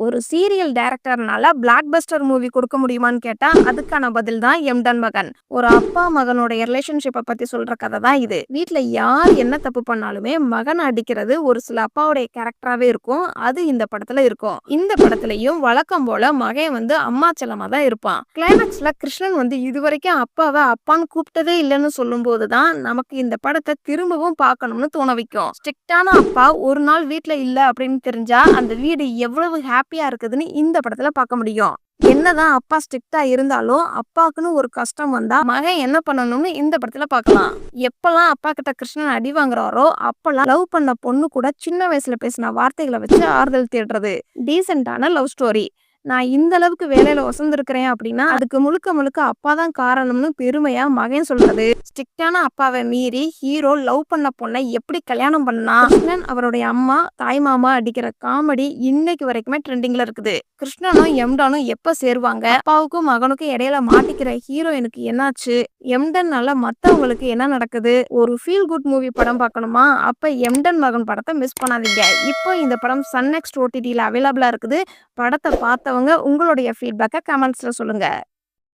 ஒரு serial டைரக்டர்னால black Bastar movie கொடுக்க முடியுமான்னு கேட்டா அதுக்கான பதில் தான் எம்டன் மகன். ஒரு அப்பா மகனோட ரிலேஷன்ஷிப்பை பத்தி சொல்ற கதை தான் இது. வீட்ல யார் என்ன தப்பு பண்ணாலுமே மகன் அடிக்கிறது ஒரு சில அப்பாவுடைய கேரக்டராவே இருக்கும். அது இந்த படத்துல இருக்கும். இந்த படத்துலயும் வழக்கம் போல மகன் அம்மா செல்லமா தான் இருப்பான். கிளைமேக்ஸ்ல கிருஷ்ணன் இதுவரைக்கும் அப்பாவை அப்பான்னு கூப்பிட்டதே இல்லைன்னு சொல்லும் போதுதான் நமக்கு இந்த படத்தை திரும்பவும் பார்க்கணும்னு தோண வைக்கும். ஸ்ட்ரிக்டான அப்பா ஒரு நாள் வீட்ல இல்ல அப்படின்னு தெரிஞ்சா அந்த வீடு எவ்வளவு ஹாப்பியா இருக்குதுன்னு இந்த படத்துல பார்க்க முடியும். என்னதான் அப்பா ஸ்ட்ரிக்டா இருந்தாலும் அப்பாக்குன்னு ஒரு கஷ்டம் வந்தா மகன் என்ன பண்ணணும்னு இந்த படத்துல பார்க்கலாம். எப்பெல்லாம் அப்பா கிட்ட கிருஷ்ணன் அடி வாங்குறாரோ அப்பெல்லாம் லவ் பண்ண பொண்ணு கூட சின்ன வயசுல பேசின வார்த்தைகளை வச்சு ஆறுதல் தேடுறது டீசென்டான லவ் ஸ்டோரி. நான் இந்த அளவுக்கு வேலையில வசந்திருக்கிறேன் அப்படின்னா அதுக்கு முழுக்க முழுக்க அப்பா தான் காரணம்னு பெருமையா மகன் சொல்றது. ஸ்ட்ரிக்டான அப்பாவை மீறி ஹீரோ லவ் பண்ண பொண்ணை எப்படி கல்யாணம் பண்ணா, கிருஷ்ணன் அவருடைய அம்மா தாய் மாமா அடிக்கிற காமெடி இன்னைக்கு வரைக்குமே ட்ரெண்டிங்ல இருக்குது. கிருஷ்ணனும் எம்டானும் எப்ப சேருவாங்க, அப்பாவுக்கும் மகனுக்கும் இடையில மாட்டிக்கிற ஹீரோயினுக்கு என்னாச்சு, எம்டன்னால மத்தவங்களுக்கு என்ன நடக்குது, ஒரு ஃபீல் குட் மூவி படம் பார்க்கணுமா அப்ப எம்டன் மகன் படத்தை மிஸ் பண்ணாதீங்க. இப்போ இந்த படம் சன் நெக்ஸ்ட் OTTல அவைலபிளா இருக்குது. படத்தை பார்த்தவங்க உங்களுடைய ஃபீட்பேக்கை கமெண்ட்ஸ்ல சொல்லுங்க.